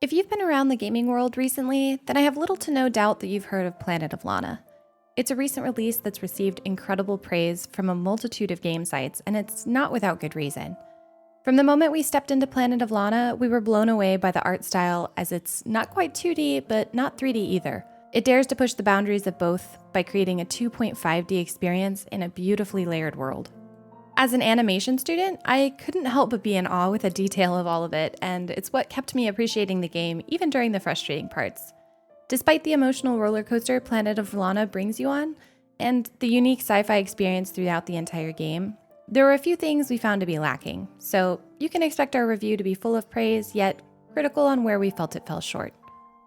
If you've been around the gaming world recently, then I have little to no doubt that you've heard of Planet of Lana. It's a recent release that's received incredible praise from a multitude of game sites, and it's not without good reason. From the moment we stepped into Planet of Lana, we were blown away by the art style, as it's not quite 2D, but not 3D either. It dares to push the boundaries of both by creating a 2.5D experience in a beautifully layered world. As an animation student, I couldn't help but be in awe with the detail of all of it, and it's what kept me appreciating the game even during the frustrating parts. Despite the emotional roller coaster Planet of Lana brings you on, and the unique sci-fi experience throughout the entire game, there were a few things we found to be lacking, so you can expect our review to be full of praise, yet critical on where we felt it fell short.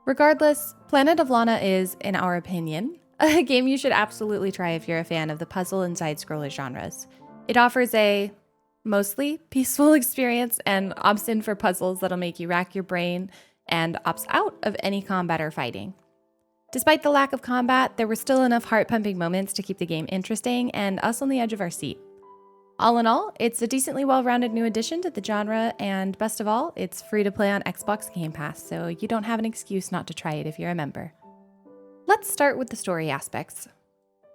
Regardless, Planet of Lana is, in our opinion, a game you should absolutely try if you're a fan of the puzzle and side-scroller genres. It offers a mostly peaceful experience and opts in for puzzles that'll make you rack your brain and opts out of any combat or fighting. Despite the lack of combat, there were still enough heart-pumping moments to keep the game interesting and us on the edge of our seat. All in all, it's a decently well-rounded new addition to the genre, and best of all, it's free to play on Xbox Game Pass, so you don't have an excuse not to try it if you're a member. Let's start with the story aspects.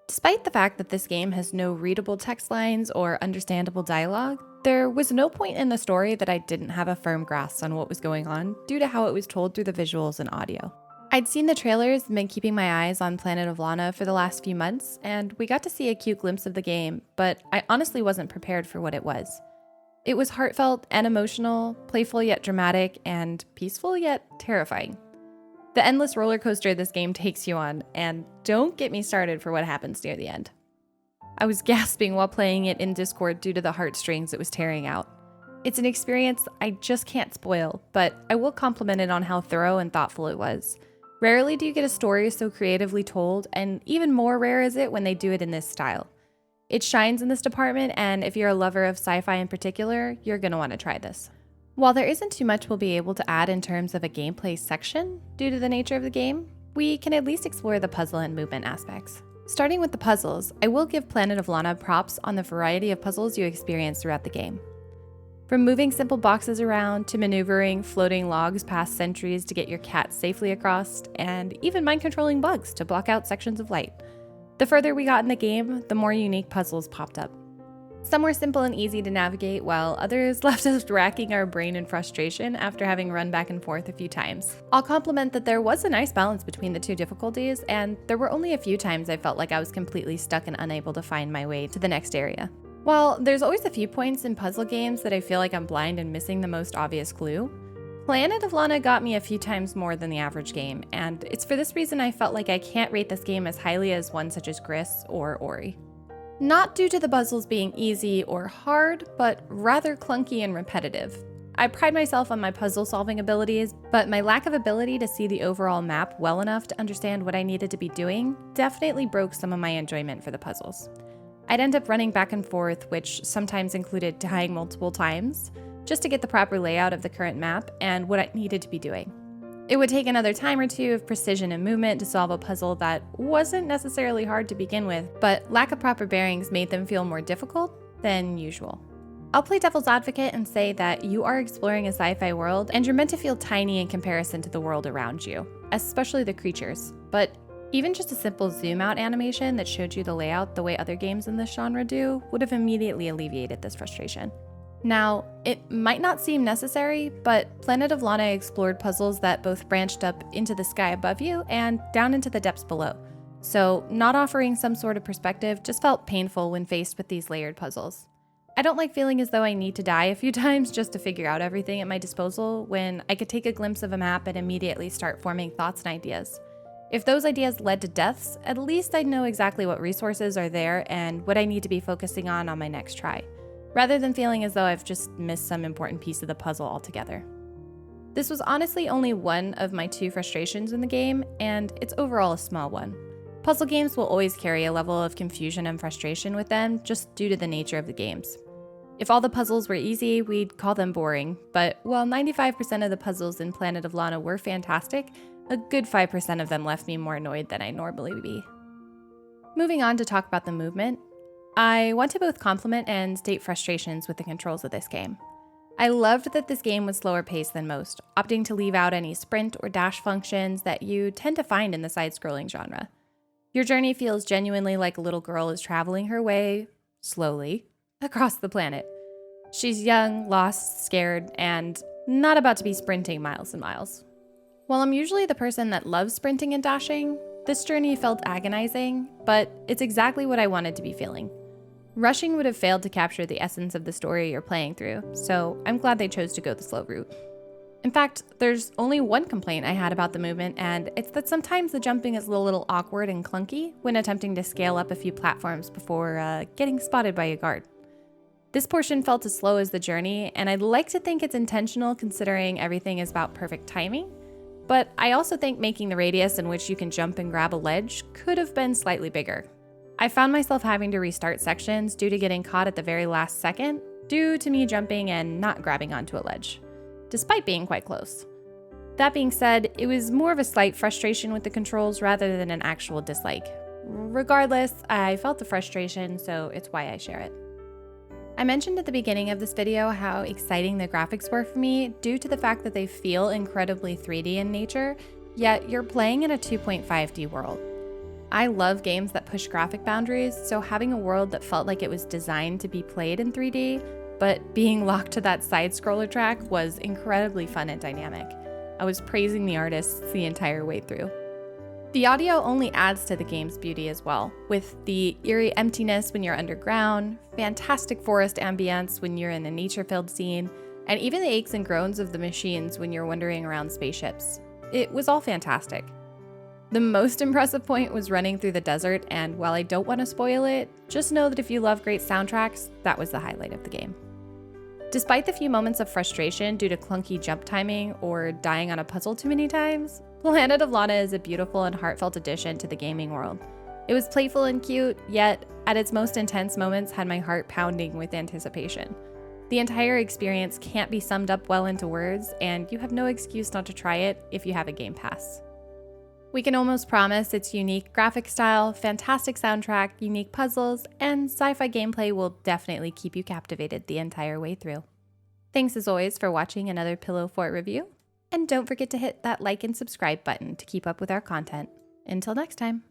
Despite the fact that this game has no readable text lines or understandable dialogue, there was no point in the story that I didn't have a firm grasp on what was going on due to how it was told through the visuals and audio. I'd seen the trailers and been keeping my eyes on Planet of Lana for the last few months, and we got to see a cute glimpse of the game, but I honestly wasn't prepared for what it was. It was heartfelt and emotional, playful yet dramatic, and peaceful yet terrifying. The endless roller coaster this game takes you on, and don't get me started for what happens near the end. I was gasping while playing it in Discord due to the heartstrings it was tearing out. It's an experience I just can't spoil, but I will compliment it on how thorough and thoughtful it was. Rarely do you get a story so creatively told, and even more rare is it when they do it in this style. It shines in this department, and if you're a lover of sci-fi in particular, you're going to want to try this. While there isn't too much we'll be able to add in terms of a gameplay section due to the nature of the game, we can at least explore the puzzle and movement aspects. Starting with the puzzles, I will give Planet of Lana props on the variety of puzzles you experience throughout the game. From moving simple boxes around to maneuvering floating logs past sentries to get your cat safely across, and even mind-controlling bugs to block out sections of light. The further we got in the game, the more unique puzzles popped up. Some were simple and easy to navigate, while others left us racking our brain in frustration after having run back and forth a few times. I'll compliment that there was a nice balance between the two difficulties, and there were only a few times I felt like I was completely stuck and unable to find my way to the next area. While there's always a few points in puzzle games that I feel like I'm blind and missing the most obvious clue, Planet of Lana got me a few times more than the average game, and it's for this reason I felt like I can't rate this game as highly as one such as Gris or Ori. Not due to the puzzles being easy or hard, but rather clunky and repetitive. I pride myself on my puzzle-solving abilities, but my lack of ability to see the overall map well enough to understand what I needed to be doing definitely broke some of my enjoyment for the puzzles. I'd end up running back and forth, which sometimes included dying multiple times, just to get the proper layout of the current map and what I needed to be doing. It would take another time or two of precision and movement to solve a puzzle that wasn't necessarily hard to begin with, but lack of proper bearings made them feel more difficult than usual. I'll play devil's advocate and say that you are exploring a sci-fi world and you're meant to feel tiny in comparison to the world around you, especially the creatures. But even just a simple zoom out animation that showed you the layout the way other games in this genre do would have immediately alleviated this frustration. Now, it might not seem necessary, but Planet of Lana explored puzzles that both branched up into the sky above you and down into the depths below. So not offering some sort of perspective just felt painful when faced with these layered puzzles. I don't like feeling as though I need to die a few times just to figure out everything at my disposal when I could take a glimpse of a map and immediately start forming thoughts and ideas. If those ideas led to deaths, at least I'd know exactly what resources are there and what I need to be focusing on my next try, rather than feeling as though I've just missed some important piece of the puzzle altogether. This was honestly only one of my two frustrations in the game, and it's overall a small one. Puzzle games will always carry a level of confusion and frustration with them just due to the nature of the games. If all the puzzles were easy, we'd call them boring, but while 95% of the puzzles in Planet of Lana were fantastic, a good 5% of them left me more annoyed than I normally would be. Moving on to talk about the movement, I want to both compliment and state frustrations with the controls of this game. I loved that this game was slower paced than most, opting to leave out any sprint or dash functions that you tend to find in the side-scrolling genre. Your journey feels genuinely like a little girl is traveling her way, slowly, across the planet. She's young, lost, scared, and not about to be sprinting miles and miles. While I'm usually the person that loves sprinting and dashing, this journey felt agonizing, but it's exactly what I wanted to be feeling. Rushing would have failed to capture the essence of the story you're playing through, so I'm glad they chose to go the slow route. In fact, there's only one complaint I had about the movement, and it's that sometimes the jumping is a little awkward and clunky when attempting to scale up a few platforms before getting spotted by a guard. This portion felt as slow as the journey, and I'd like to think it's intentional considering everything is about perfect timing, but I also think making the radius in which you can jump and grab a ledge could have been slightly bigger. I found myself having to restart sections due to getting caught at the very last second, due to me jumping and not grabbing onto a ledge, despite being quite close. That being said, it was more of a slight frustration with the controls rather than an actual dislike. Regardless, I felt the frustration, so it's why I share it. I mentioned at the beginning of this video how exciting the graphics were for me due to the fact that they feel incredibly 3D in nature, yet you're playing in a 2.5D world. I love games that push graphic boundaries, so having a world that felt like it was designed to be played in 3D, but being locked to that side-scroller track was incredibly fun and dynamic. I was praising the artists the entire way through. The audio only adds to the game's beauty as well, with the eerie emptiness when you're underground, fantastic forest ambience when you're in a nature-filled scene, and even the aches and groans of the machines when you're wandering around spaceships. It was all fantastic. The most impressive point was running through the desert, and while I don't want to spoil it, just know that if you love great soundtracks, that was the highlight of the game. Despite the few moments of frustration due to clunky jump timing or dying on a puzzle too many times, Planet of Lana is a beautiful and heartfelt addition to the gaming world. It was playful and cute, yet at its most intense moments had my heart pounding with anticipation. The entire experience can't be summed up well into words, and you have no excuse not to try it if you have a Game Pass. We can almost promise its unique graphic style, fantastic soundtrack, unique puzzles, and sci-fi gameplay will definitely keep you captivated the entire way through. Thanks as always for watching another Pillow Fort review, and don't forget to hit that like and subscribe button to keep up with our content. Until next time.